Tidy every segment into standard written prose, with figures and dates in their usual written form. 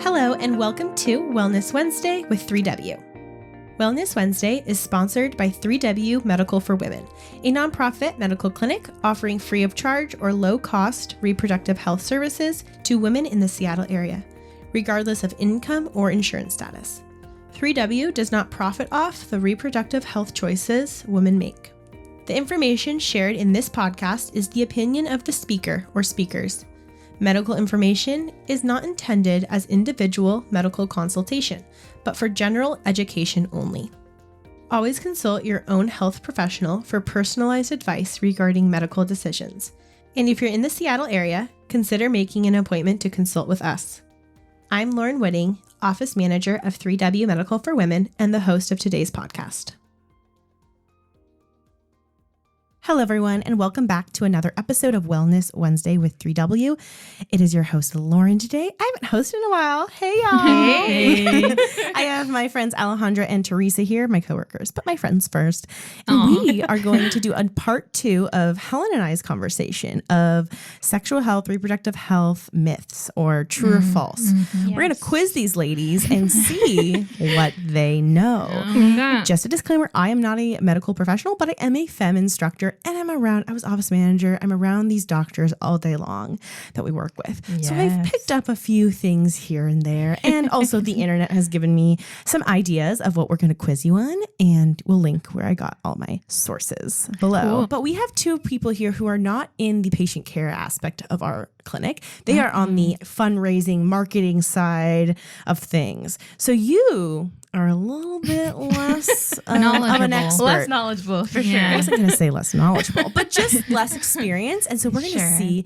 Hello and welcome to Wellness Wednesday with 3W. Wellness Wednesday is sponsored by 3W Medical for Women, a nonprofit medical clinic offering free of charge or low-cost reproductive health services to women in the Seattle area, regardless of income or insurance status. 3W does not profit off the reproductive health choices women make. The information shared in this podcast is the opinion of the speaker or speakers. Medical information is not intended as individual medical consultation, but for general education only. Always consult your own health professional for personalized advice regarding medical decisions. And if you're in the Seattle area, consider making an appointment to consult with us. I'm Lauren Whitting, Office Manager of 3W Medical for Women and the host of today's podcast. Hello, everyone, and welcome back to another episode of Wellness Wednesday with 3W. It is your host, Lauren, today. I haven't hosted in a while. Hey, y'all. Hey. I have my friends Alejandra and Teresa here, my coworkers, but my friends first. And we are going to do a part 2 of Helen and I's conversation of sexual health, reproductive health myths, or true or false. Mm-hmm. We're going to quiz these ladies and see what they know. Just a disclaimer, I am not a medical professional, but I am a FEMM instructor. And I was office manager. I'm around these doctors all day long that we work with. Yes. So I've picked up a few things here and there. And also the internet has given me some ideas of what we're going to quiz you on. And we'll link where I got all my sources below. Cool. But we have 2 people here who are not in the patient care aspect of our clinic. They are on the fundraising, marketing side of things. So you are a little bit less of an expert. Less knowledgeable, for sure. I wasn't going to say less knowledgeable, but just less experience. And so we're going to see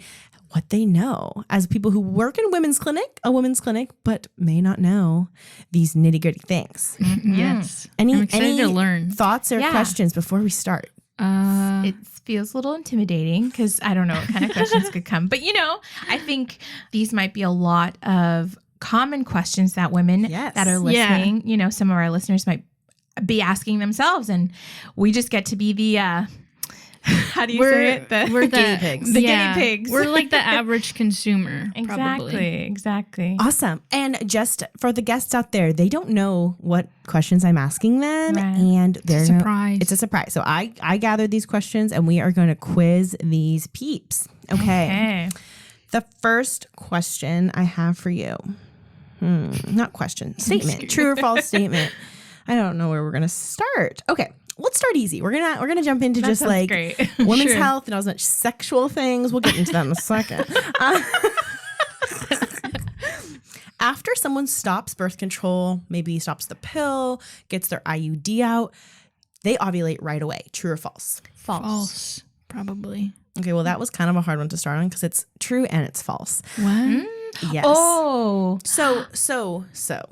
what they know as people who work in a women's clinic, but may not know these nitty gritty things. Mm-hmm. Yes. I'm excited to learn. Thoughts or questions before we start? It feels a little intimidating because I don't know what kind of questions could come. But, I think these might be a lot of common questions that women that are listening, some of our listeners might be asking themselves. And we just get to be the, how do you say it? We're the guinea pigs. The guinea pigs. We're like the average consumer. Exactly. Awesome. And just for the guests out there, they don't know what questions I'm asking them. Right. And they're it's a surprise. So I gathered these questions and we are going to quiz these peeps. Okay. The first question I have for you. Not question, statement. True or false statement. I don't know where we're going to start. Okay. Let's start easy. We're gonna jump into just like women's health and all such sexual things. We'll get into that in a second. After someone stops birth control, maybe stops the pill, gets their IUD out, they ovulate right away. True or false? False. Probably. Okay, well, that was kind of a hard one to start on because it's true and it's false. What? Yes. Oh. So,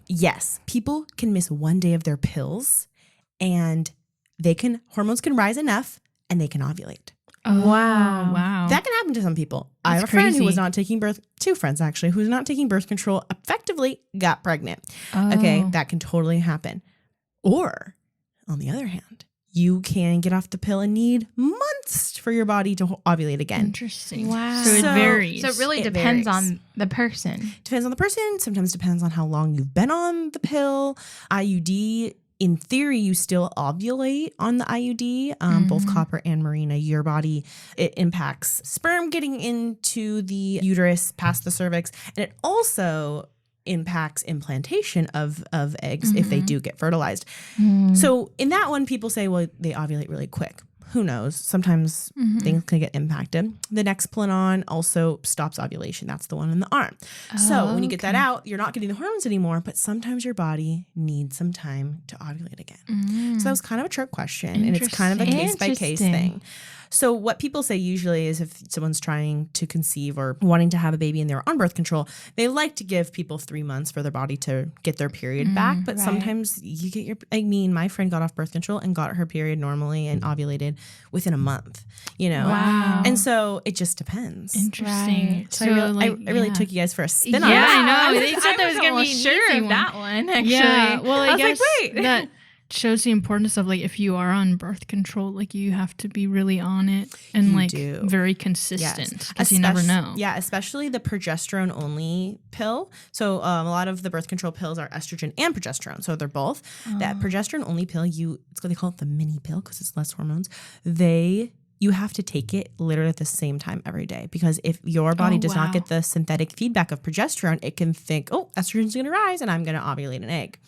yes, people can miss one day of their pills and hormones can rise enough and they can ovulate. Oh, wow. That can happen to some people. That's I have a friend crazy. who was not taking 2 friends actually, who was not taking birth control, effectively got pregnant. Oh. Okay, that can totally happen. Or, on the other hand, you can get off the pill and need months for your body to ovulate again. Interesting. Wow. So it varies. So it really depends on the person. Depends on the person. Sometimes depends on how long you've been on the pill. IUD, in theory, you still ovulate on the IUD, both copper and Mirena. Your body, it impacts sperm getting into the uterus past the cervix. And it also impacts implantation of eggs if they do get fertilized. So in that one, people say, well, they ovulate really quick. Who knows? Sometimes things can get impacted. The Nexplanon also stops ovulation. That's the one in the arm. So when you get that out, you're not getting the hormones anymore, but sometimes your body needs some time to ovulate again. So that was kind of a trick question, and it's kind of a case-by-case thing. So what people say usually is if someone's trying to conceive or wanting to have a baby and they're on birth control, they like to give people 3 months for their body to get their period back. But sometimes you get my friend got off birth control and got her period normally and ovulated within a month, Wow. And so it just depends. Interesting. Right. So I really took you guys for a spin on Yeah, that. I know. They said there was going to be sure of that one, actually. Yeah. Well, I guess was like, wait. that shows the importance of like if you are on birth control, like you have to be really on it and very consistent because you never know. Yeah, especially the progesterone only pill. So a lot of the birth control pills are estrogen and progesterone. So they're both. That progesterone only pill, they call it the mini pill because it's less hormones. You have to take it literally at the same time every day, because if your body does not get the synthetic feedback of progesterone, it can think, oh, estrogen's going to rise and I'm going to ovulate an egg.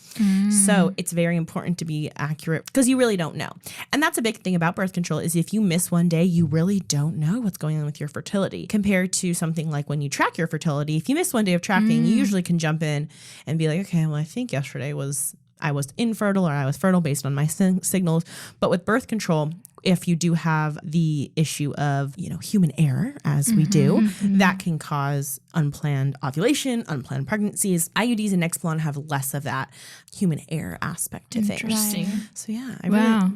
So it's very important to be accurate because you really don't know. And that's a big thing about birth control is if you miss one day, you really don't know what's going on with your fertility compared to something like when you track your fertility. If you miss one day of tracking, you usually can jump in and be like, okay, well, I think yesterday I was infertile or I was fertile based on my signals. But with birth control, if you do have the issue of, human error, as we do, that can cause unplanned ovulation, unplanned pregnancies. IUDs and Nexplanon have less of that human error aspect to things. Interesting. So yeah,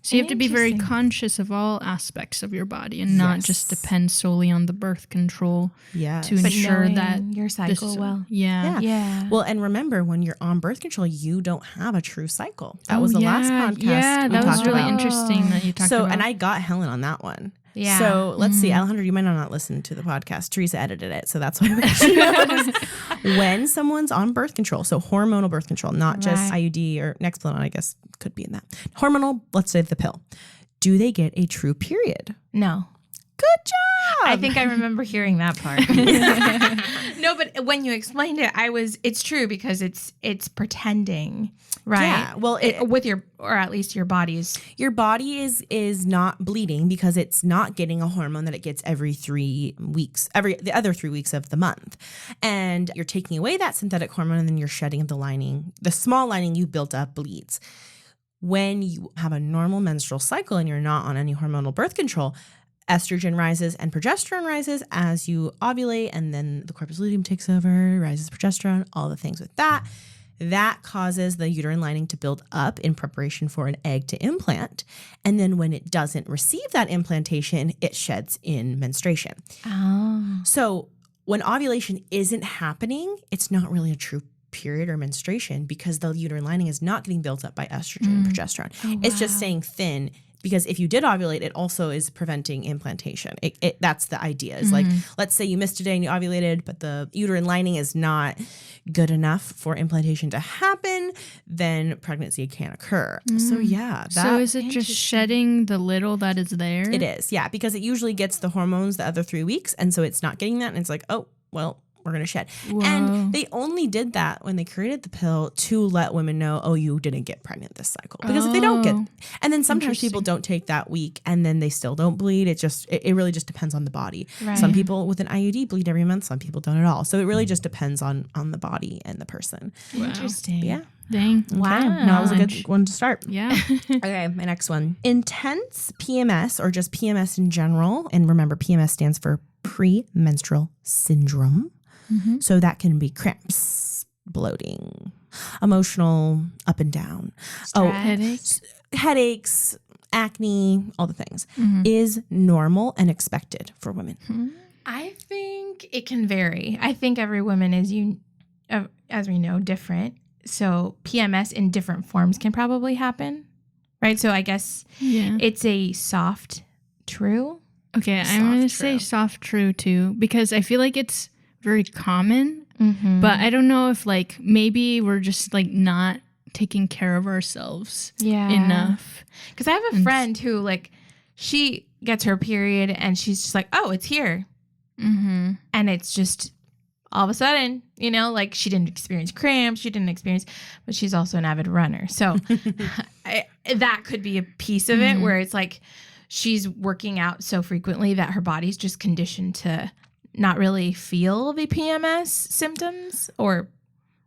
So you have to be very conscious of all aspects of your body and not just depend solely on the birth control to ensure that your cycle well. Yeah. Well, and remember, when you're on birth control, you don't have a true cycle. That was the last podcast. Yeah, that was really interesting that you talked about. And I got Helen on that one. Yeah. So let's see, Alejandro, you might not listen to the podcast. Teresa edited it, so that's why she knows. When someone's on birth control, so hormonal birth control, not just IUD or Nexplanon, I guess could be in that. Hormonal, let's say the pill. Do they get a true period? No. Good job. I think I remember hearing that part. No, but when you explained it, it's true because it's pretending, right? Yeah. Well, or at least your body's. Your body is not bleeding because it's not getting a hormone that it gets every 3 weeks, the other 3 weeks of the month. And you're taking away that synthetic hormone and then you're shedding the lining. The small lining you built up bleeds. When you have a normal menstrual cycle and you're not on any hormonal birth control, estrogen rises and progesterone rises as you ovulate, and then the corpus luteum takes over, rises progesterone, all the things with that. That causes the uterine lining to build up in preparation for an egg to implant. And then when it doesn't receive that implantation, it sheds in menstruation. Oh. So when ovulation isn't happening, it's not really a true period or menstruation because the uterine lining is not getting built up by estrogen and progesterone. Oh, it's just staying thin. Because if you did ovulate, it also is preventing implantation. That's the idea. Is like, let's say you missed a day and you ovulated, but the uterine lining is not good enough for implantation to happen, then pregnancy can't occur. So yeah. So is it just shedding the little that is there? It is, yeah. Because it usually gets the hormones the other 3 weeks. And so it's not getting that. And it's like, oh, well, we're going to shed. Whoa. And they only did that when they created the pill to let women know, oh, you didn't get pregnant this cycle. Because if they don't get, and then sometimes people don't take that week and then they still don't bleed. It really just depends on the body. Right. Some people with an IUD bleed every month. Some people don't at all. So it really just depends on the body and the person. Wow. Interesting. Yeah. Dang. Okay. Wow. That was a good one to start. Yeah. Okay, my next one. Intense PMS, or just PMS in general. And remember, PMS stands for premenstrual syndrome. So that can be cramps, bloating, emotional up and down. Headaches, acne, all the things is normal and expected for women. I think it can vary. I think every woman is, as we know, different. So PMS in different forms can probably happen, right? So I guess it's a soft true. Okay, I'm going to say soft true too, because I feel like it's very common, but I don't know if like maybe we're just like not taking care of ourselves enough. Because I have a friend who like she gets her period and she's just like, oh, it's here, and it's just all of a sudden, like she didn't experience cramps, but she's also an avid runner, so that could be a piece of it where it's like she's working out so frequently that her body's just conditioned to not really feel the PMS symptoms or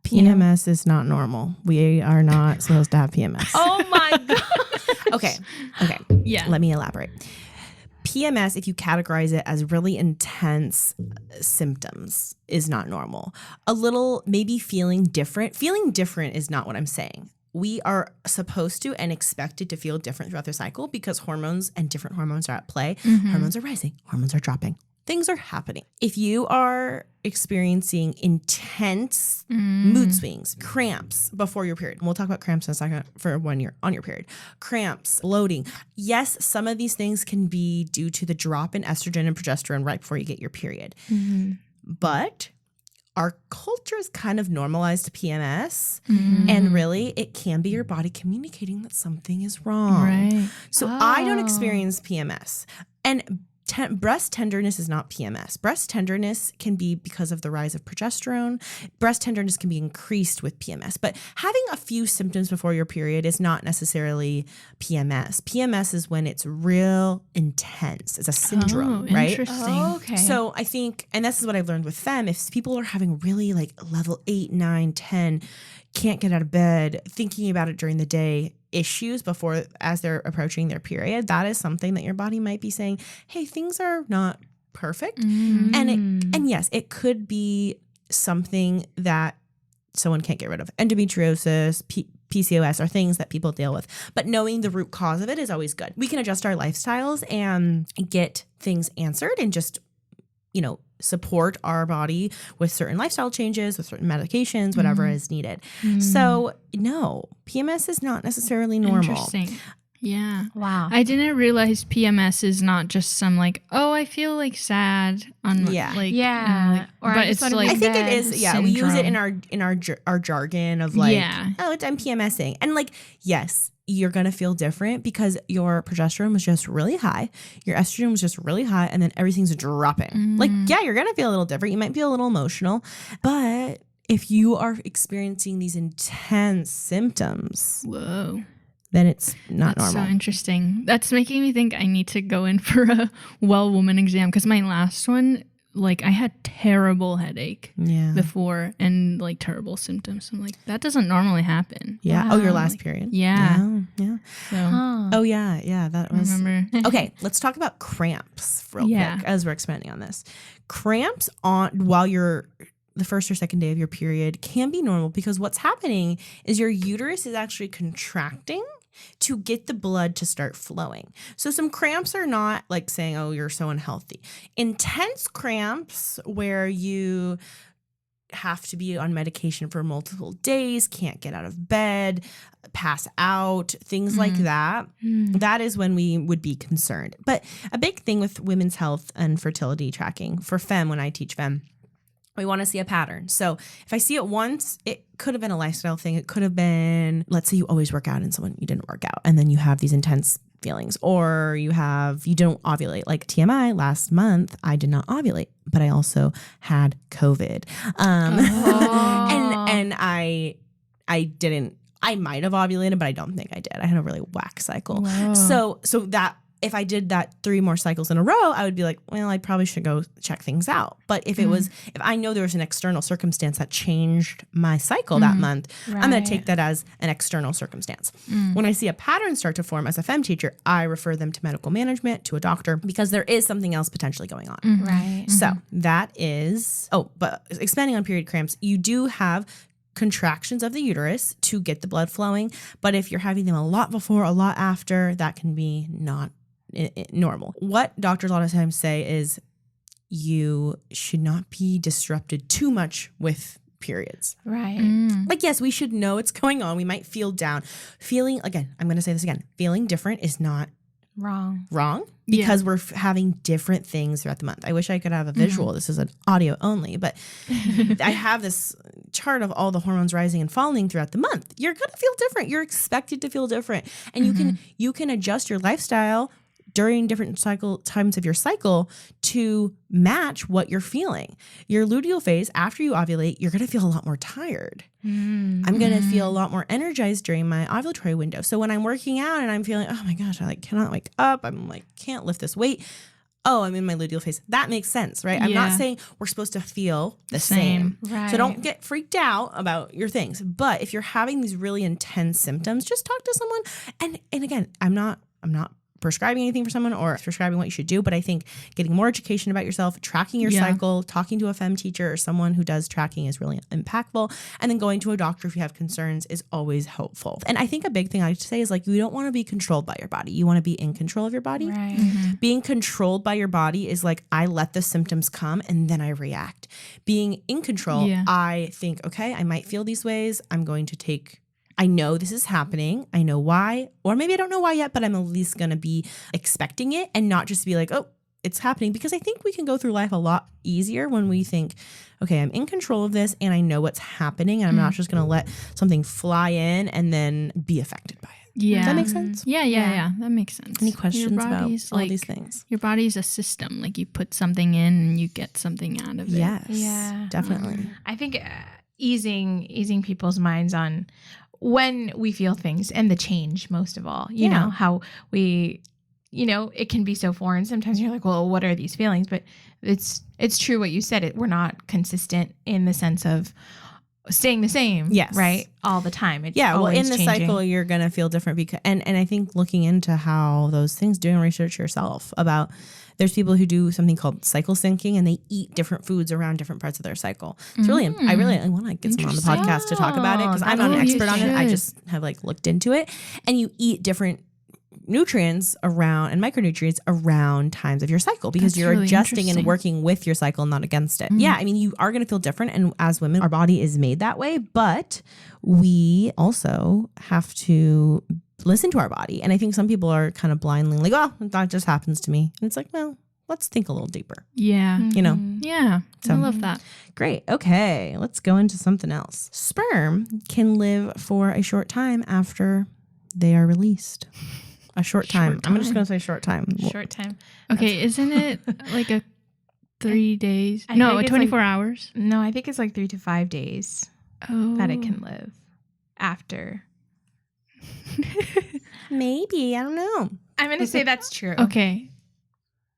PMS is not normal. We are not supposed to have PMS. Oh my God. Okay. Yeah. Let me elaborate. PMS, if you categorize it as really intense symptoms, is not normal. A little, maybe feeling different. Feeling different is not what I'm saying. We are supposed to and expected to feel different throughout the cycle because hormones and different hormones are at play. Hormones are rising. Hormones are dropping. things are happening. If you are experiencing intense mood swings, cramps before your period, and we'll talk about cramps in a second for when you're on your period, cramps, bloating. Yes, some of these things can be due to the drop in estrogen and progesterone right before you get your period. But our culture is kind of normalized PMS, and really it can be your body communicating that something is wrong. Right. So I don't experience PMS. And breast tenderness is not PMS. Breast tenderness can be because of the rise of progesterone. Breast tenderness can be increased with PMS. But having a few symptoms before your period is not necessarily PMS. PMS is when it's real intense. It's a syndrome, right? Interesting. Oh, okay. So I think, and this is what I've learned with FEMM, if people are having really like level 8, 9, 10, can't get out of bed, thinking about it during the day, issues before as they're approaching their period, that is something that your body might be saying, hey, things are not perfect. And yes, it could be something that someone can't get rid of. Endometriosis, PCOS are things that people deal with. But knowing the root cause of it is always good. We can adjust our lifestyles and get things answered and just, support our body with certain lifestyle changes, with certain medications, whatever is needed. So no, PMS is not necessarily normal. Interesting. Yeah. Wow. I didn't realize PMS is not just some like, oh, I feel like sad on Or but it's like I think it is. Yeah, we use it syndrome. in our jargon of like, I'm PMSing, and like, yes, you're gonna feel different because your progesterone was just really high, your estrogen was just really high, and then everything's dropping. Like, yeah, you're gonna feel a little different. You might feel a little emotional, but if you are experiencing these intense symptoms, whoa. then it's not That's normal. so interesting. That's making me think I need to go in for a well woman exam because my last one, like I had terrible headache before and like terrible symptoms. I'm like, that doesn't normally happen. Yeah. Oh, your last period. Yeah. Yeah. So Oh yeah. Yeah. That was. remember. Okay. Let's talk about cramps real quick as we're expanding on this. Cramps while you're the first or second day of your period can be normal because what's happening is your uterus is actually contracting to get the blood to start flowing. So some cramps are not like saying, oh, you're so unhealthy. Intense cramps where you have to be on medication for multiple days, can't get out of bed, pass out, things like that. That is when we would be concerned. But a big thing with women's health and fertility tracking for FEMM, when I teach FEMM, we want to see a pattern. So if I see it once, it could have been a lifestyle thing. It could have been, let's say you always work out and you didn't work out and then you have these intense feelings, or you don't ovulate. Like TMI, last month, I did not ovulate, but I also had COVID. And I might have ovulated, but I don't think I did. I had a really whack cycle. Wow. So that, if I did that 3 more cycles in a row, I would be like, well, I probably should go check things out. But if if I know there was an external circumstance that changed my cycle that month, I'm going to take that as an external circumstance. When I see a pattern start to form as a FEMM teacher, I refer them to medical management, to a doctor, because there is something else potentially going on. Right. So that is, but expanding on period cramps, you do have contractions of the uterus to get the blood flowing. But if you're having them a lot before, a lot after, that can be not normal. What doctors a lot of times say is you should not be disrupted too much with periods. Right. Like, yes, we should know what's going on. We might feel down. Feeling, again, I'm going to say this again, feeling different is not wrong because we're having different things throughout the month. I wish I could have a visual. This is an audio only, but I have this chart of all the hormones rising and falling throughout the month. You're going to feel different. You're expected to feel different. And you can adjust your lifestyle during different times of your cycle to match what you're feeling. Your luteal phase, after you ovulate, you're going to feel a lot more tired. I'm going to feel a lot more energized during my ovulatory window. So when I'm working out and I'm feeling, oh my gosh, I cannot wake up. I'm can't lift this weight. Oh, I'm in my luteal phase. That makes sense, right? I'm not saying we're supposed to feel the same. Right. So don't get freaked out about your things. But if you're having these really intense symptoms, just talk to someone. And again, I'm not prescribing anything for someone or prescribing what you should do, but I think getting more education about yourself, tracking your cycle, talking to a FEMM teacher or someone who does tracking is really impactful. And then going to a doctor if you have concerns is always helpful. And I think a big thing I like to say is like, you don't want to be controlled by your body. You want to be in control of your body. Right. Being controlled by your body is like, I let the symptoms come and then I react. Being in control, I think, okay, I might feel these ways. I'm going to take, I know this is happening. I know why, or maybe I don't know why yet, but I'm at least going to be expecting it and not just be like, oh, it's happening. Because I think we can go through life a lot easier when we think, okay, I'm in control of this and I know what's happening and I'm not just going to let something fly in and then be affected by it. Yeah. Does that make sense? Yeah. That makes sense. Any questions about all these things? Your body's a system. Like you put something in and you get something out of it. Yes. Yeah. Definitely. I think easing people's minds on when we feel things and the change, most of all, you know, how we, you know, it can be so foreign. Sometimes you're like, well, what are these feelings? But it's true what you said. We're not consistent in the sense of staying the same, right, all the time. It's well, in the changing. cycle, you're going to feel different because, and I think looking into how those things, doing research yourself about, there's people who do something called cycle syncing and they eat different foods around different parts of their cycle. It's really, I really want to get someone on the podcast to talk about it because I'm not an expert on it. I just have like looked into it, and you eat different nutrients around and micronutrients around times of your cycle because you're really adjusting and working with your cycle, not against it. Yeah, I mean, you are going to feel different. And as women, our body is made that way, but we also have to listen to our body. And I think some people are kind of blindly like, oh, that just happens to me. And it's like, well, let's think a little deeper. Yeah. You know? Yeah. So, I love that. Great. Okay. Let's go into something else. Sperm can live for a short time after they are released. A short time. I'm just going to say short time. Short time. Okay. Isn't it like a 3 days? No, 24 hours. No, I think it's like 3 to 5 days that it can live after. Maybe. I don't know. I'm going to say that's true. Okay.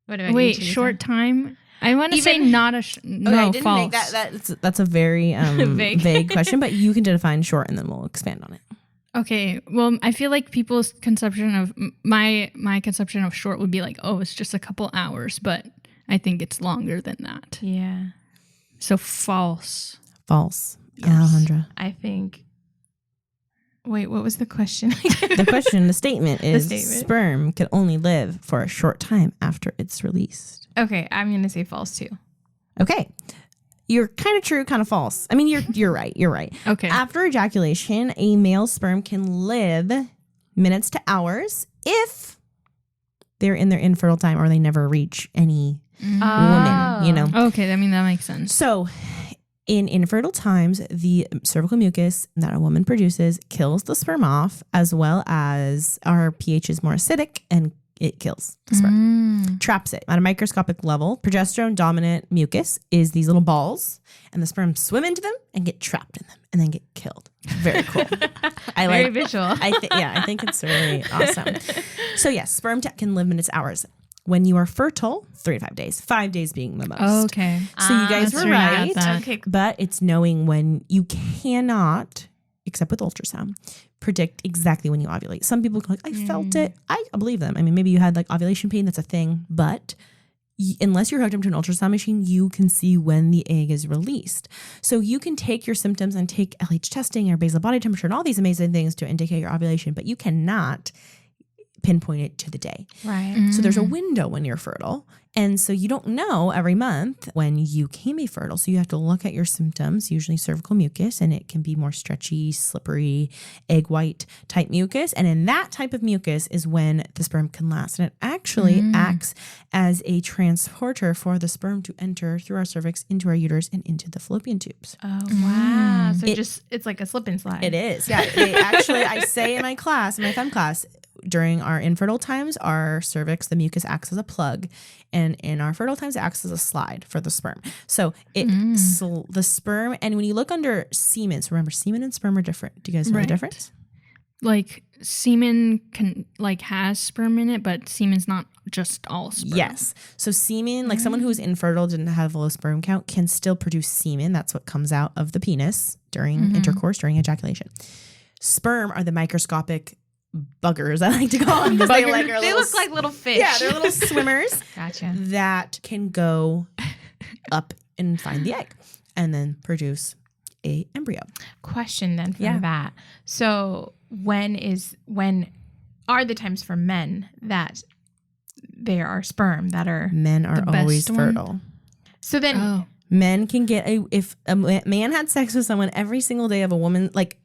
What about Wait, you, short time? I want to say not a no, I didn't false. Make that's a very vague question, but you can define short and then we'll expand on it. Okay. Well, I feel like people's conception of my conception of short would be like, oh, it's just a couple hours, but I think it's longer than that. Yeah. So false. False. Alejandra. I think. Wait, what was the question? The statement is sperm can only live for a short time after it's released. Okay, I'm going to say false too. Okay. You're kind of true, kind of false. I mean, you're right. You're right. Okay. After ejaculation, a male sperm can live minutes to hours if they're in their infertile time or they never reach any woman, you know? Okay, I mean, that makes sense. So in infertile times, the cervical mucus that a woman produces kills the sperm off, as well as our pH is more acidic and it kills the sperm, traps it. At a microscopic level, progesterone dominant mucus is these little balls, and the sperm swim into them and get trapped in them and then get killed. Very cool. Very visual. I think it's really awesome. So yes, sperm can live minutes, hours. When you are fertile, 3 to 5 days, 5 days being the most. Okay. So you guys were right. Okay. But it's knowing when you cannot, except with ultrasound, predict exactly when you ovulate. Some people go like, I felt it. I believe them. I mean, maybe you had like ovulation pain. That's a thing. But unless you're hooked up to an ultrasound machine, you can see when the egg is released. So you can take your symptoms and take LH testing or basal body temperature and all these amazing things to indicate your ovulation, but you cannot pinpoint it to the day. Right. So there's a window when you're fertile. And so you don't know every month when you can be fertile. So you have to look at your symptoms, usually cervical mucus, and it can be more stretchy, slippery, egg white type mucus. And in that type of mucus is when the sperm can last. And it actually acts as a transporter for the sperm to enter through our cervix into our uterus and into the fallopian tubes. Oh, wow. So it's like a slip and slide. It is. Yeah. Actually, I say in my class, in my FEMM class, during our infertile times, our cervix, the mucus acts as a plug. And in our fertile times, it acts as a slide for the sperm. So the sperm, and when you look under semen, so remember, semen and sperm are different. Do you guys know the difference? Like semen has sperm in it, but semen's not just all sperm. Yes. So semen, like someone who is infertile, didn't have a low sperm count, can still produce semen. That's what comes out of the penis during intercourse, during ejaculation. Sperm are the microscopic buggers, I like to call them. They look like little fish. Yeah, they're little swimmers. Gotcha. That can go up and find the egg and then produce a embryo. Question then from that. So when are the times for men that there are sperm that are men are always fertile? So then men can get if a man had sex with someone every single day of a woman, like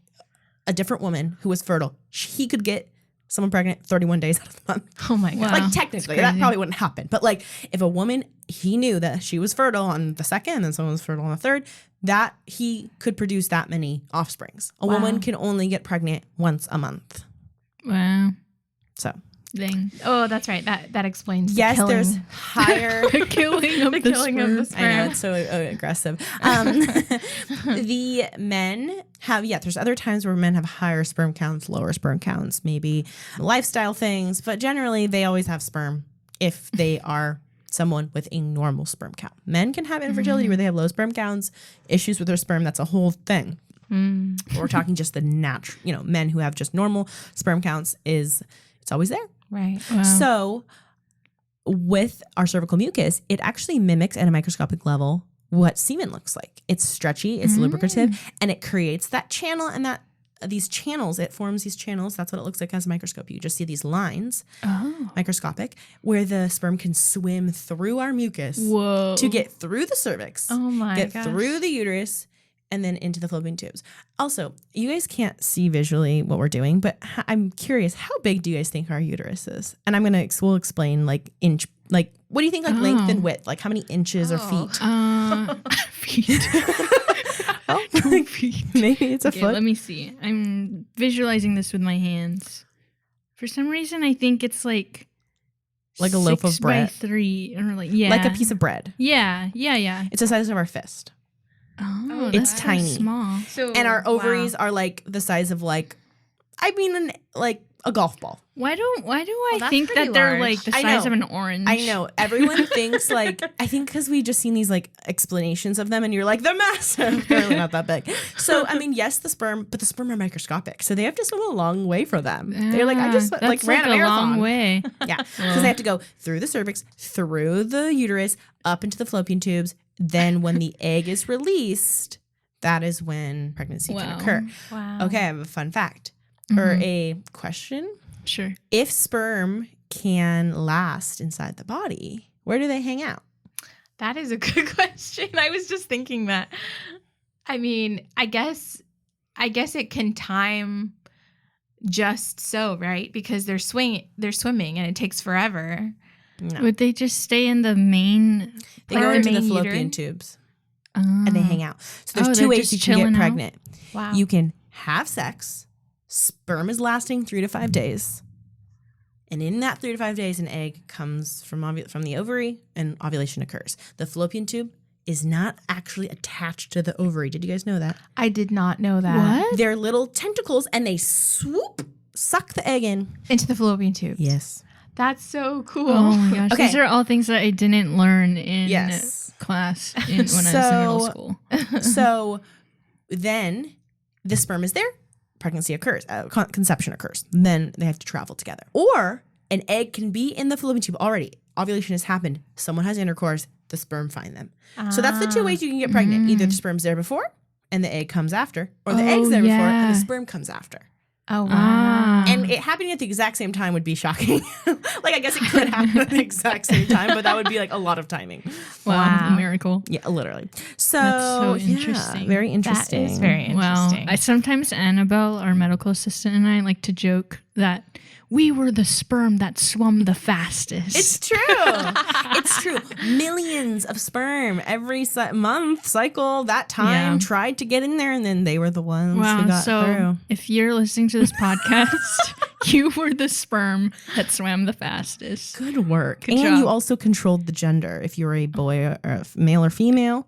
a different woman who was fertile, he could get someone pregnant 31 days out of the month. Oh my God. Wow. Like technically that probably wouldn't happen. But like if a woman, he knew that she was fertile on the second and then someone was fertile on the third, that he could produce that many offsprings. A woman can only get pregnant once a month. Wow. So. Dang. Oh, that's right. That explains yes, the killing. there's higher the killing of the sperm. I know, it's so aggressive. The men have, there's other times where men have higher sperm counts, lower sperm counts, maybe lifestyle things, but generally they always have sperm if they are someone with a normal sperm count. Men can have infertility where they have low sperm counts, issues with their sperm. That's a whole thing. We're talking just the natural, men who have just normal sperm counts it's always there. Right. Wow. So with our cervical mucus, it actually mimics at a microscopic level what semen looks like. It's stretchy, it's lubricative, and it creates that channel and these channels, it forms these channels. That's what it looks like as a microscope. You just see these lines, microscopic, where the sperm can swim through our mucus to get through the cervix, get through the uterus, and then into the fallopian tubes. Also, you guys can't see visually what we're doing, but I'm curious, how big do you guys think our uterus is? And we'll explain what do you think length and width? Like how many inches or feet? Feet. 2 feet. Maybe it's a foot. Let me see. I'm visualizing this with my hands. For some reason, I think it's like a loaf of bread. 6 by 3 or like a piece of bread. Yeah. It's the size of our fist. Oh, it's that's tiny, so small. And our ovaries are like the size of a golf ball. Why do I think that they're like the size of an orange? I know. Everyone thinks I think because we just seen these explanations of them and you're like, they're massive. They're really not that big. So, yes, the sperm are microscopic. So they have to swim a long way for them. They're like, I just ran a marathon. Long way. Yeah. Because they have to go through the cervix, through the uterus, up into the fallopian tubes. Then when the egg is released, that is when pregnancy can occur. Wow. Okay, I have a fun fact or a question. Sure. If sperm can last inside the body, where do they hang out? That is a good question. I was just thinking that. I guess it can time just so, right? Because they're swimming and it takes forever. No. Would they just stay in the main? They go into the fallopian tubes and they hang out. So there's 2 ways you can get pregnant. Wow. You can have sex. Sperm is lasting 3 to 5 days. And in that 3 to 5 days, an egg comes from the ovary and ovulation occurs. The fallopian tube is not actually attached to the ovary. Did you guys know that? I did not know that. What? They're little tentacles and they suck the egg into the fallopian tube. Yes. That's so cool. Oh my gosh. Okay. These are all things that I didn't learn in class when I was in middle school. So then the sperm is there. Pregnancy occurs. Conception occurs. Then they have to travel together. Or an egg can be in the fallopian tube already. Ovulation has happened. Someone has intercourse. The sperm find them. So that's the 2 ways you can get pregnant. Either the sperm's there before and the egg comes after. Or the egg's there before and the sperm comes after. Oh, wow. And it happening at the exact same time would be shocking. I guess it could happen at the exact same time, but that would be a lot of timing. Wow. A miracle. Yeah, literally. So, that's so interesting. Very interesting. That is very interesting. Wow. Sometimes Annabelle, our medical assistant, and I like to joke that we were the sperm that swum the fastest. It's true. It's true. Millions of sperm every month cycle that time tried to get in there, and then they were the ones who got through. If you're listening to this podcast, you were the sperm that swam the fastest. Good work. Good job. You also controlled the gender. If you're a boy or a male or female,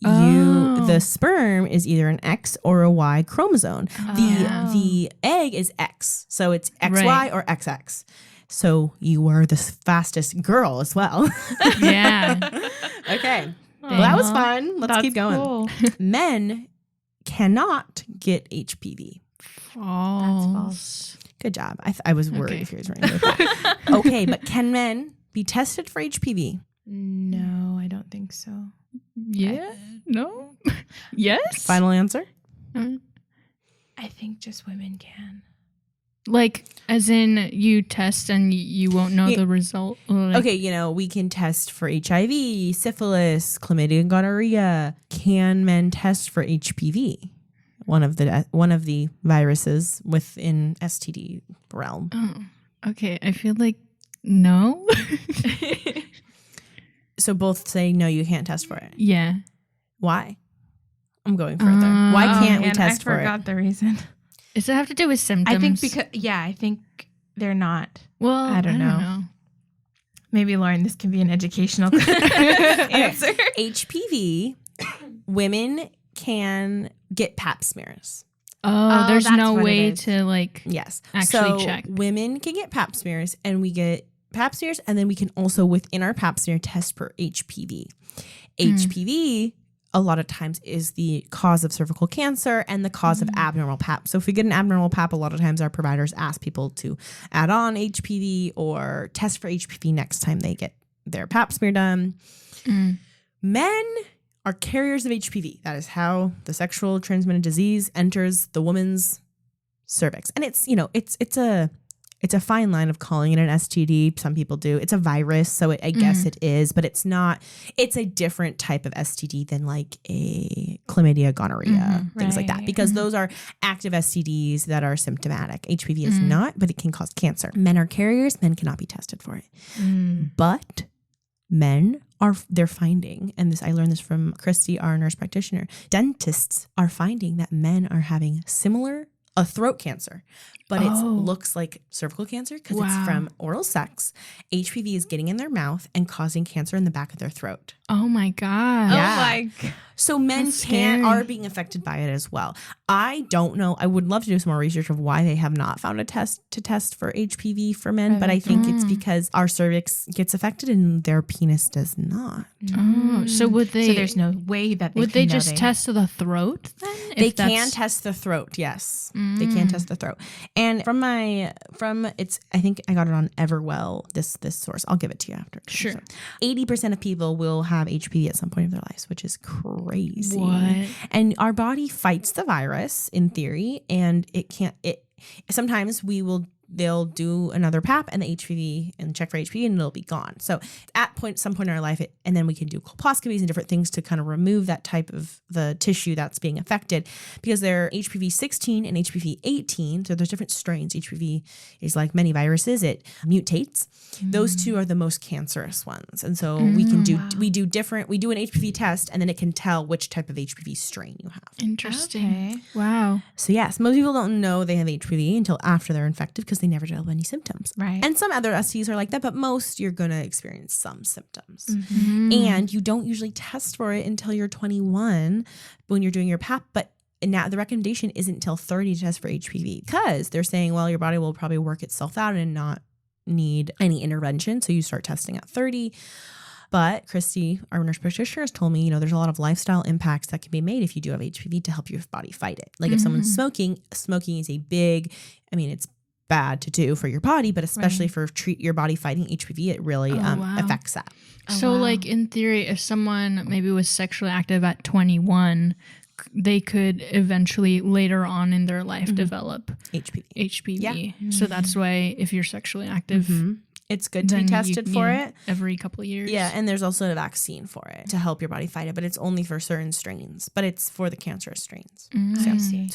the sperm is either an X or a Y chromosome. The egg is X, so it's XY or XX. So you were the fastest girl as well. Yeah. Okay. Well, that was fun. Let's keep going. Cool. Men cannot get HPV. False. Good job. I was worried if you were running with that. Okay, but can men be tested for HPV? No, I don't think so. Yeah. No. Yes. Final answer? I think just women can. Like, as in you test and you won't know the result? Okay, we can test for HIV, syphilis, chlamydia, and gonorrhea. Can men test for HPV? One of the viruses within STD realm. Oh, okay. I feel like no. So both say no, you can't test for it. Yeah. Why? I'm going further. Why can't we test for it? I forgot the reason. Does it have to do with symptoms? I think I think they're not. Well, I don't know. Maybe, Lauren, this can be an educational answer. HPV, women can get pap smears. Oh, there's no way to yes. actually check. Women can get pap smears, and we get pap smears, and then we can also within our pap smear test for HPV. HPV a lot of times is the cause of cervical cancer and the cause of abnormal pap. So if we get an abnormal pap, a lot of times our providers ask people to add on HPV or test for HPV next time they get their pap smear done. Men are carriers of HPV. That is how the sexual transmitted disease enters the woman's cervix. And it's a fine line of calling it an STD. Some people do. It's a virus, so I guess it is, but it's not. It's a different type of STD than like a chlamydia, gonorrhea, things like that, because those are active STDs that are symptomatic. HPV is not, but it can cause cancer. Men are carriers. Men cannot be tested for it. But men they're finding, and I learned this from Christy, our nurse practitioner, dentists are finding that men are having a throat cancer, but it looks like cervical cancer because it's from oral sex. HPV is getting in their mouth and causing cancer in the back of their throat. Oh my God. Yeah. Oh my God. So men are being affected by it as well. I don't know. I would love to do some more research of why they have not found a test to test for HPV for men, but I think it's because our cervix gets affected and their penis does not. Oh, so would they? So there's no way that they would they just test the throat then? They can test the throat. Yes, they can test the throat. And I think I got it on Everwell. This source. I'll give it to you after. Sure. 80% of people will have HPV at some point of their lives, which is crazy. What? And our body fights the virus in theory, and sometimes they'll do another pap and the HPV and check for HPV and it'll be gone. So at some point in our life, and then we can do colposcopies and different things to kind of remove that type of the tissue that's being affected, because they're HPV 16 and HPV 18. So there's different strains. HPV is like many viruses. It mutates. Those two are the most cancerous ones. And so we do an HPV test, and then it can tell which type of HPV strain you have. Interesting. Okay. Wow. So yes, most people don't know they have HPV until after they're infected because they never develop any symptoms. Right. And some other STIs are like that, but most you're going to experience some symptoms. And you don't usually test for it until you're 21 when you're doing your pap, but now the recommendation isn't until 30 to test for HPV, because they're saying, well, your body will probably work itself out and not need any intervention. So you start testing at 30. But Christy, our nurse practitioner, has told me, there's a lot of lifestyle impacts that can be made if you do have HPV to help your body fight it. Like if someone's smoking is it's bad to do for your body, but especially for your body fighting HPV, it really affects that. So like in theory, if someone maybe was sexually active at 21, they could eventually later on in their life develop HPV. Yeah. So that's why if you're sexually active, it's good to be tested for it every couple of years. Yeah, and there's also a vaccine for it to help your body fight it, but it's only for certain strains, but it's for the cancerous strains. I see.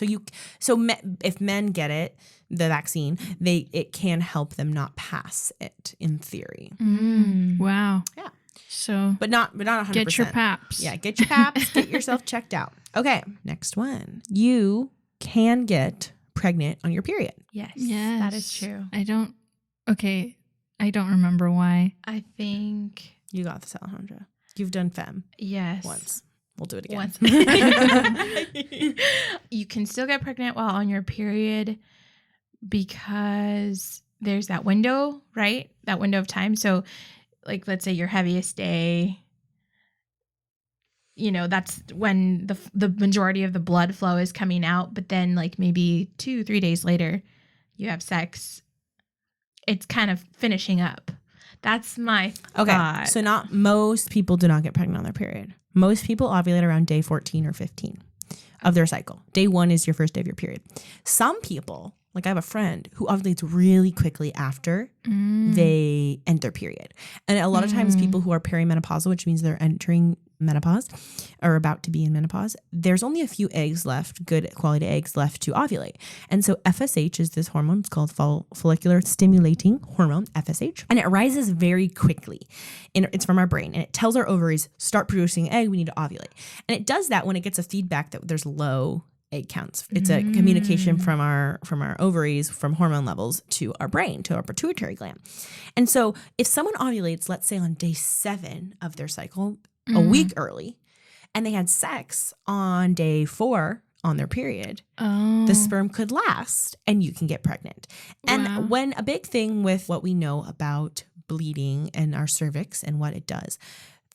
If men get it, the vaccine, it can help them not pass it in theory. Wow. Yeah. So, but not 100%. Get your paps. Yeah, get your paps. Get yourself checked out. Okay, next one. You can get pregnant on your period. Yes, that is true. I don't remember why. I think you got this, Alejandra. You've done FEMM. Yes. Once. We'll do it again. Once. You can still get pregnant while on your period because there's that window, right? That window of time. So like, let's say your heaviest day, that's when the majority of the blood flow is coming out. But then like maybe 2-3 days later, you have sex, it's kind of finishing up. That's my thought. So not most people do not get pregnant on their period. Most people ovulate around day 14 or 15 of their cycle. Day 1 is your first day of your period. Some people, like I have a friend who ovulates really quickly after they end their period. And a lot of times people who are perimenopausal, which means they're entering menopause or about to be in menopause, there's only a few eggs left, good quality eggs left to ovulate. And so FSH is this hormone. It's called follicular stimulating hormone, FSH. And it rises very quickly. And it's from our brain. And it tells our ovaries, start producing egg, we need to ovulate. And it does that when it gets a feedback that there's low egg counts. It's a communication from our ovaries, from hormone levels to our brain, to our pituitary gland. And so if someone ovulates, let's say on day 7 of their cycle, a week early, and they had sex on day 4 on their period, the sperm could last and you can get pregnant. And when a big thing with what we know about bleeding and our cervix and what it does,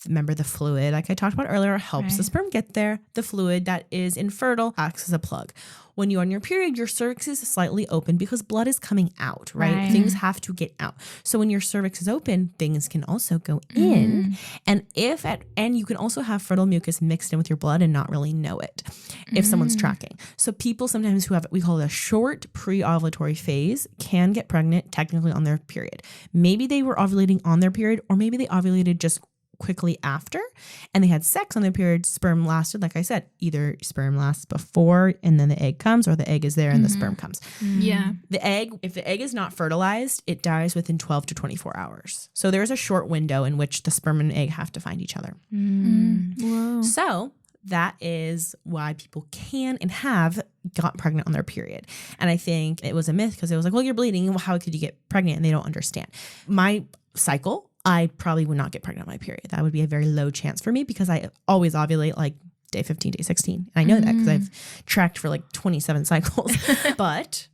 remember the fluid, like I talked about earlier, helps the sperm get there. The fluid that is infertile acts as a plug. When you're on your period, your cervix is slightly open because blood is coming out, right? Things have to get out. So when your cervix is open, things can also go in. And and you can also have fertile mucus mixed in with your blood and not really know it if someone's tracking. So people sometimes who have, we call it a short pre-ovulatory phase, can get pregnant technically on their period. Maybe they were ovulating on their period, or maybe they ovulated just quickly after and they had sex on their period. Sperm lasted, like I said, either sperm lasts before and then the egg comes, or the egg is there and the sperm comes. Yeah. The egg, if the egg is not fertilized, it dies within 12 to 24 hours. So there's a short window in which the sperm and egg have to find each other. Whoa. So that is why people can and have got pregnant on their period. And I think it was a myth because it was like, well, you're bleeding. Well, how could you get pregnant? And they don't understand. My cycle, I probably would not get pregnant on my period. That would be a very low chance for me because I always ovulate like day 15, day 16. And I know that because I've tracked for like 27 cycles. But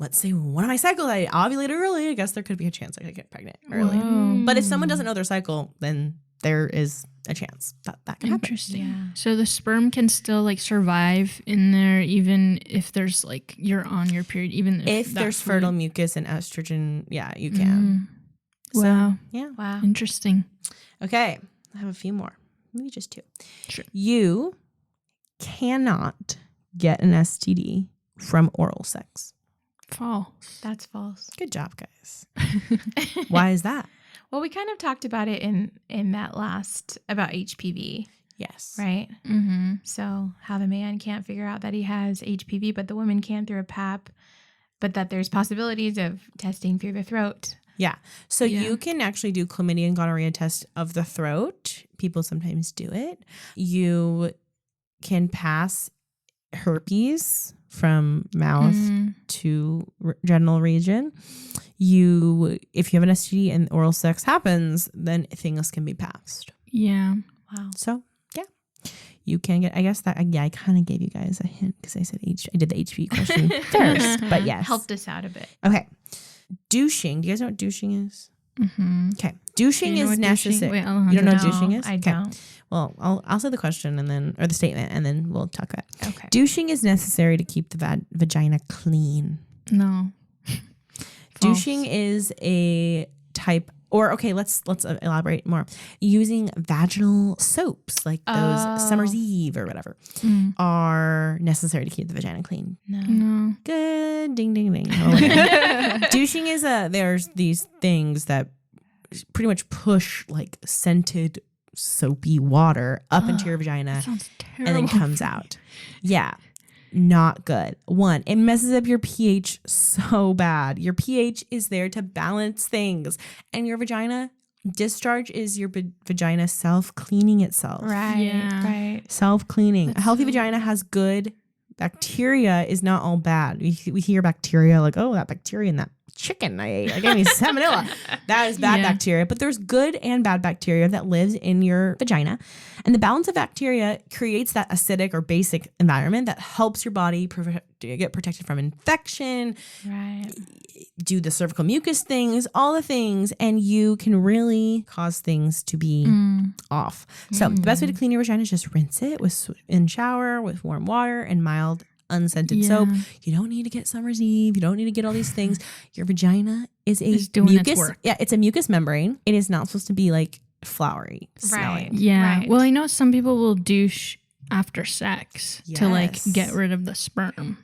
let's say one of my cycles I ovulate early, I guess there could be a chance I could get pregnant early. Whoa. But if someone doesn't know their cycle, then there is a chance that can happen. Interesting. Yeah. So the sperm can still like survive in there even if there's like you're on your period, even if there's fertile mucus and estrogen, yeah, you can. So, wow. Yeah. Wow. Interesting. Okay. I have a few more. Maybe just 2. Sure. You cannot get an STD from oral sex. False. That's false. Good job, guys. Why is that? Well, we kind of talked about it in that last about HPV. Yes. Right? Mm-hmm. So how the man can't figure out that he has HPV, but the woman can through a PAP, but that there's possibilities of testing through the throat. Yeah. So you can actually do chlamydia and gonorrhea test of the throat. People sometimes do it. You can pass herpes from mouth to genital region. If you have an STD and oral sex happens, then things can be passed. Yeah. Wow. So yeah, you can get, I guess that, I kind of gave you guys a hint because I said I did the HPV question first, but yes. Helped us out a bit. Okay. Douching. Do you guys know what douching is? Mm-hmm. Okay. Douching is necessary. Wait, you don't know what douching is? I don't. Well, I'll say the question or the statement, and then we'll talk about it. Okay. Douching is necessary to keep the vagina clean. No. Douching is a type, let's elaborate more. Using vaginal soaps like those Summer's Eve or whatever are necessary to keep the vagina clean. No. Good. Ding, ding, ding. Douching is there's these things that pretty much push like scented soapy water up into your vagina and then comes out. Yeah. Not good. 1, it messes up your pH so bad. Your pH is there to balance things, and your vagina discharge is your vagina self-cleaning itself. Right. Yeah. Right. Self-cleaning. A healthy vagina has good bacteria. Is not all bad. We hear bacteria like, oh, that bacteria in that chicken I ate, I gave me salmonella. That is bad bacteria, but there's good and bad bacteria that lives in your vagina, and the balance of bacteria creates that acidic or basic environment that helps your body get protected from infection, right? Do the cervical mucus things, all the things, and you can really cause things to be off. So the best way to clean your vagina is just rinse it in shower with warm water and mild unscented soap. You don't need to get Summer's Eve. You don't need to get all these things. Your vagina is doing mucus. Its work. Yeah, it's a mucus membrane. It is not supposed to be like flowery smelling. Yeah. Right. Well, I know some people will douche after sex to like get rid of the sperm.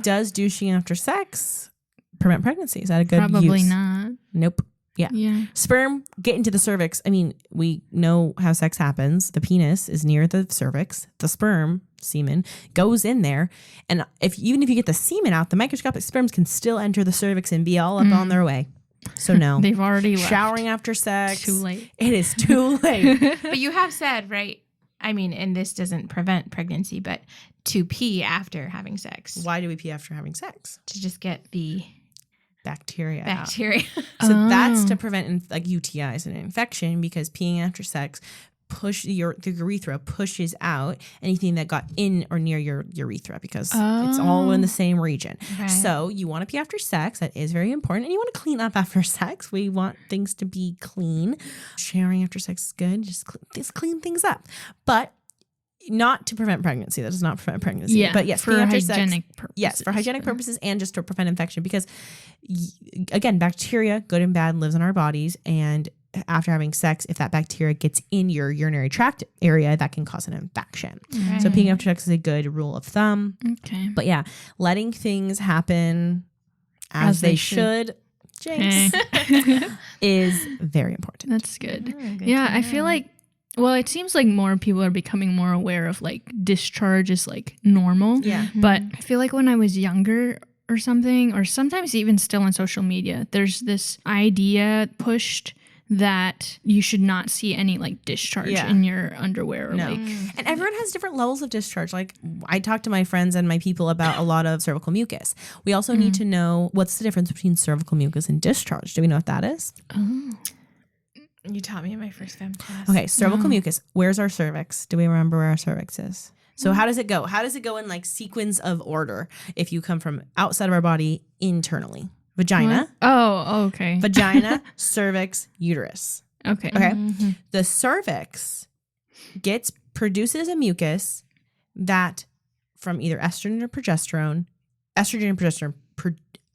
Does douching after sex prevent pregnancy? Is that a good Probably use? not. Nope. Yeah. Sperm get into the cervix. I mean, we know how sex happens. The penis is near the cervix. The sperm, semen, goes in there. And even if you get the semen out, the microscopic sperms can still enter the cervix and be all up on their way. So no. They've already left. Showering after sex. Too late. It is too late. But you have said, right? I mean, and this doesn't prevent pregnancy, but to pee after having sex. Why do we pee after having sex? To just get the bacteria. Bacteria. So that's to prevent like UTIs and infection, because peeing after sex the urethra pushes out anything that got in or near your urethra, because it's all in the same region. Right. So you want to pee after sex. That is very important. And you want to clean up after sex. We want things to be clean. Showering after sex is good. Just clean things up. But not to prevent pregnancy. That does not prevent pregnancy. Yeah, but yes, for hygienic purposes. Yes, for hygienic purposes and just to prevent infection, because again, bacteria, good and bad, lives in our bodies, and after having sex, if that bacteria gets in your urinary tract area, that can cause an infection. Right. So peeing after sex is a good rule of thumb. Okay. But yeah, letting things happen as they should. Jinx, is very important. That's good. Yeah, I feel like, well, it seems like more people are becoming more aware of like discharge is like normal. Yeah. But I feel like when I was younger or something, or sometimes even still on social media, there's this idea pushed that you should not see any like discharge in your underwear. Or like, and everyone has different levels of discharge. Like I talk to my friends and my people about a lot of cervical mucus. We also need to know what's the difference between cervical mucus and discharge. Do we know what that is? Oh. You taught me in my first FEMM class. Okay, cervical mucus. Where's our cervix? Do we remember where our cervix is? So how does it go? How does it go in like sequence of order if you come from outside of our body internally? Vagina. What? Oh, okay. Vagina, cervix, uterus. Okay. Okay. Mm-hmm. The cervix produces a mucus that from either estrogen or progesterone. Estrogen and progesterone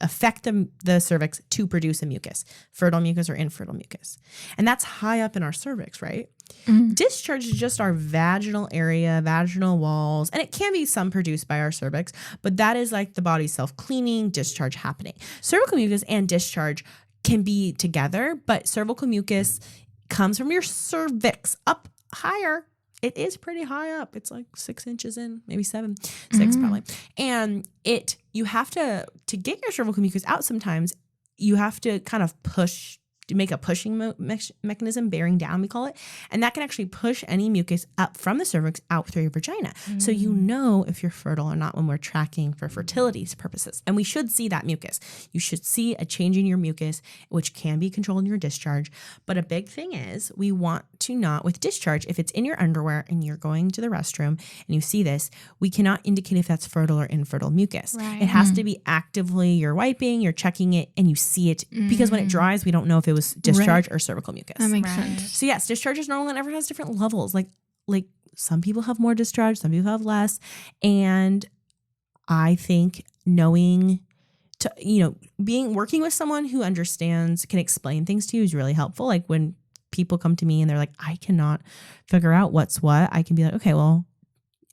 affect the cervix to produce a mucus, fertile mucus or infertile mucus. And that's high up in our cervix, right? Mm-hmm. Discharge is just our vaginal area, vaginal walls, and it can be some produced by our cervix, but that is like the body's self-cleaning, discharge happening. Cervical mucus and discharge can be together, but cervical mucus comes from your cervix up higher. It is pretty high up. It's like 6 inches in, maybe 7, 6 probably. And you have to get your cervical mucus out sometimes, you have to kind of make a pushing mechanism, bearing down, we call it. And that can actually push any mucus up from the cervix out through your vagina. So you know if you're fertile or not when we're tracking for fertility purposes. And we should see that mucus. You should see a change in your mucus, which can be controlled in your discharge. But a big thing is we want to not, with discharge, if it's in your underwear and you're going to the restroom and you see this, we cannot indicate if that's fertile or infertile mucus. Right. It has to be actively, you're wiping, you're checking it, and you see it. Because when it dries, we don't know if it was discharge or cervical mucus. That makes sense. So yes, discharge is normal and everyone has different levels. Like some people have more discharge, some people have less. And I think working with someone who understands, can explain things to you is really helpful. Like when people come to me and they're like, I cannot figure out what's what, I can be like, okay, well,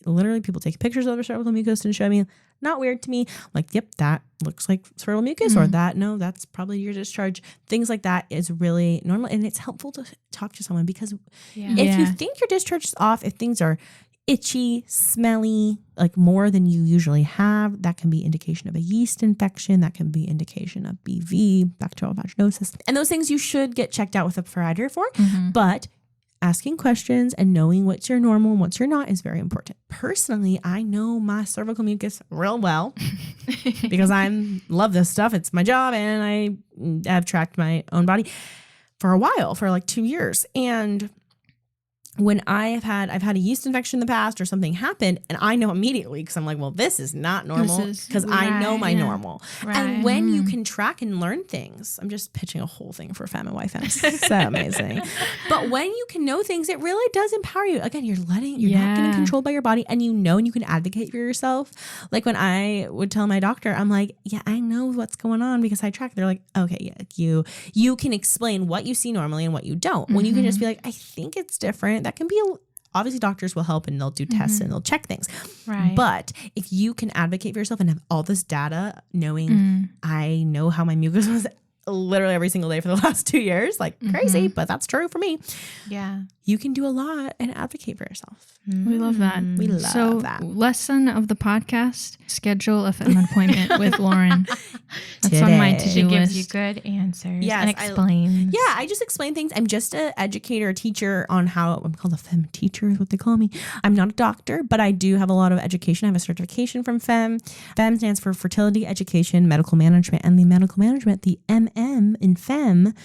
literally people take pictures of their cervical mucus and show me. Not weird to me. Like, yep, that looks like fertile mucus, or that's probably your discharge. Things like that is really normal. And it's helpful to talk to someone, because if you think your discharge is off, if things are itchy, smelly, like more than you usually have, that can be indication of a yeast infection. That can be indication of BV, bacterial vaginosis. And those things you should get checked out with a provider for. But asking questions and knowing what's your normal and what's your not is very important. Personally, I know my cervical mucus real well because I love this stuff. It's my job, and I have tracked my own body for a while, for like 2 years. And when I've had a yeast infection in the past or something happened, and I know immediately because I'm like, well, this is not normal because I know my normal. Right. And when you can track and learn things, I'm just pitching a whole thing for FEMM and why FEMM is so amazing. But when you can know things, it really does empower you. Again, you're not getting controlled by your body, and and you can advocate for yourself. Like when I would tell my doctor, I'm like, yeah, I know what's going on because I track. They're like, okay, yeah, you can explain what you see normally and what you don't. When you can just be like, I think it's different. That can be obviously doctors will help and they'll do tests and they'll check things. Right. But if you can advocate for yourself and have all this data, knowing I know how my mucus was literally every single day for the last 2 years, like crazy, but that's true for me. Yeah. You can do a lot and advocate for yourself. We love that. We love that. Lesson of the podcast, schedule a FEMM appointment with Lauren. That's on my to-do list. Gives you good answers and explains. I just explain things. I'm just an educator, a teacher on how, I'm called a FEMM teacher is what they call me. I'm not a doctor, but I do have a lot of education. I have a certification from FEMM. FEMM stands for Fertility Education, Medical Management, and the medical management, the MM in FEMM,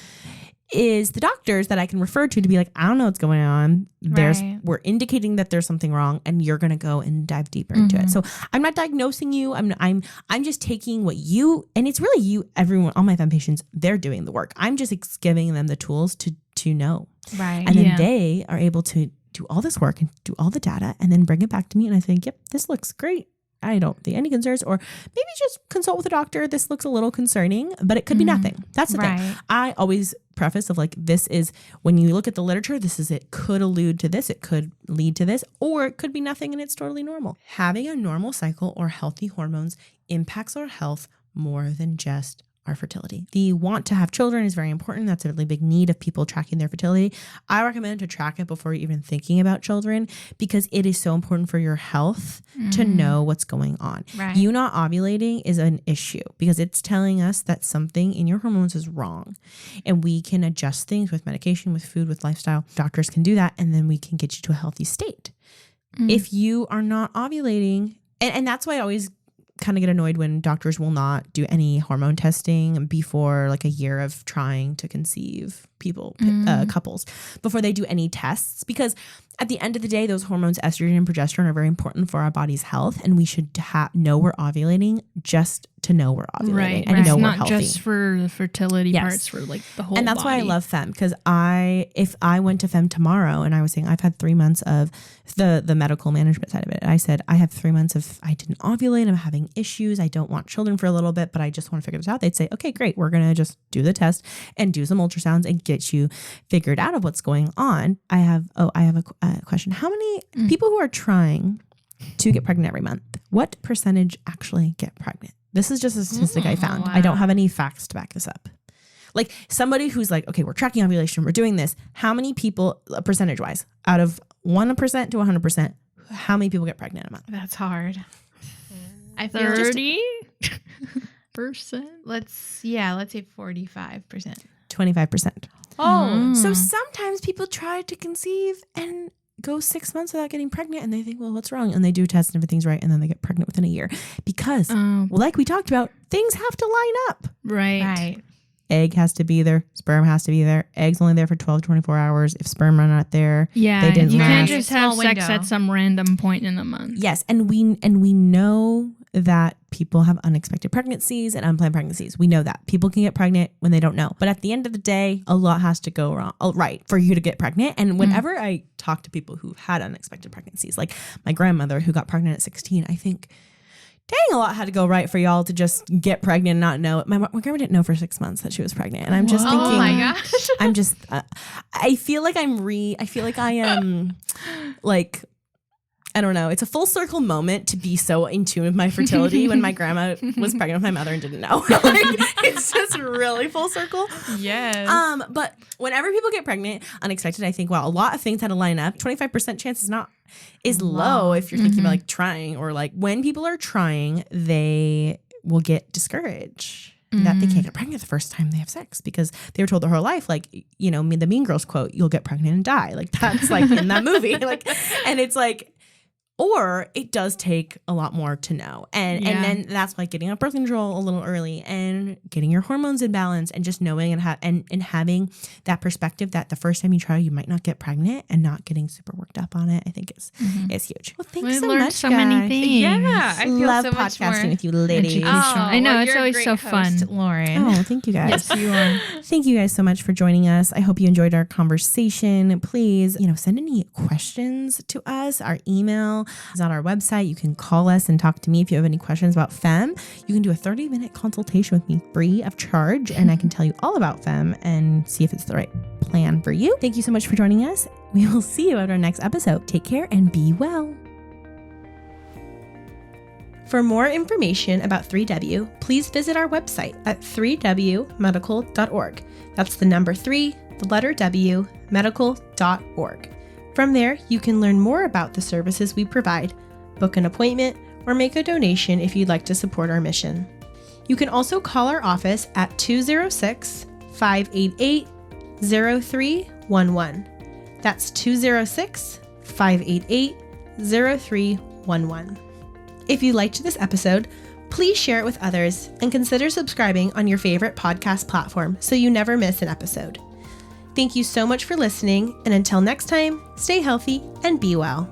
is the doctors that I can refer to be like, I don't know what's going on. We're indicating that there's something wrong, and you're going to go and dive deeper into it. So I'm not diagnosing you. I'm just taking what you, and it's really you, everyone, all my FEMM patients, they're doing the work. I'm just giving them the tools to know. Right. And then they are able to do all this work and do all the data and then bring it back to me. And I think, yep, this looks great. I don't see any concerns, or maybe just consult with a doctor. This looks a little concerning, but it could be nothing. That's the thing. I always preface of like, this is, when you look at the literature, this is, it could allude to this, it could lead to this, or it could be nothing and it's totally normal. Having a normal cycle or healthy hormones impacts our health more than just our fertility. The want to have children is very important. That's a really big need of people tracking their fertility. I recommend to track it before you're even thinking about children, because it is so important for your health to know what's going on. Right. You not ovulating is an issue because it's telling us that something in your hormones is wrong, and we can adjust things with medication, with food, with lifestyle. Doctors can do that, and then we can get you to a healthy state. If you are not ovulating, and that's why I always kind of get annoyed when doctors will not do any hormone testing before like a year of trying to conceive couples before they do any tests, because at the end of the day, those hormones, estrogen and progesterone, are very important for our body's health, and we should know we're ovulating just to know we're ovulating and know we're healthy. Not just for the fertility parts, for like the whole And that's body. why I love FEMM, because if I went to FEMM tomorrow and I was saying I've had 3 months of the medical management side of it, I said I have 3 months of I didn't ovulate, I'm having issues, I don't want children for a little bit, but I just want to figure this out. They'd say, okay, great, we're gonna just do the test and do some ultrasounds and get you figured out of what's going on. I have a question. How many people who are trying to get pregnant every month, what percentage actually get pregnant? This is just a statistic I found. Wow. I don't have any facts to back this up. Like somebody who's like, okay, we're tracking ovulation, we're doing this. How many people, percentage wise, out of 1% to 100%, how many people get pregnant a month? That's hard. I feel 30%. Let's say 45%. 25%. So sometimes people try to conceive and go 6 months without getting pregnant, and they think, well, what's wrong? And they do tests and everything's right, and then they get pregnant within a year because, like we talked about, things have to line up. Right. Egg has to be there. Sperm has to be there. Egg's only there for 12 to 24 hours. If sperm are not there, they didn't you last. can't just have sex at some random point in the month. Yes, and we know that people have unexpected pregnancies and unplanned pregnancies. We know that. People can get pregnant when they don't know. But at the end of the day, a lot has to go wrong, for you to get pregnant. And whenever I talk to people who've had unexpected pregnancies, like my grandmother who got pregnant at 16, I think, dang, a lot had to go right for y'all to just get pregnant and not know it. My grandma didn't know for 6 months that she was pregnant. And I'm just thinking, oh my gosh. I'm just, I feel like I am like, I don't know. It's a full circle moment to be so in tune with my fertility when my grandma was pregnant with my mother and didn't know. It's just really full circle. Yes. But whenever people get pregnant unexpected, I think, wow, a lot of things had to line up. 25% chance is low if you're thinking about like trying, or like when people are trying, they will get discouraged that they can't get pregnant the first time they have sex because they were told their whole life, like, you know, the Mean Girls quote, you'll get pregnant and die. Like that's like in that movie. Like, and it's like, Or it does take a lot more to know. And then that's like getting on birth control a little early and getting your hormones in balance and just knowing and having that perspective that the first time you try, you might not get pregnant, and not getting super worked up on it, I think is huge. Well, thanks so much, so guys. many things. Yeah, I feel love so much podcasting more with you ladies. I know, it's always so fun. Lauren. Oh, thank you guys. Yes, you are. Thank you guys so much for joining us. I hope you enjoyed our conversation. Please, send any questions to us. Our email is on our website. You can call us and talk to me if you have any questions about FEMM. You can do a 30-minute consultation with me free of charge, and I can tell you all about FEMM and see if it's the right plan for you. Thank you so much for joining us. We will see you at our next episode. Take care and be well. For more information about 3W, please visit our website at 3wmedical.org. That's the number 3, the letter W, medical.org. From there, you can learn more about the services we provide, book an appointment, or make a donation if you'd like to support our mission. You can also call our office at 206-588-0311. That's 206-588-0311. If you liked this episode, please share it with others and consider subscribing on your favorite podcast platform so you never miss an episode. Thank you so much for listening, and until next time, stay healthy and be well.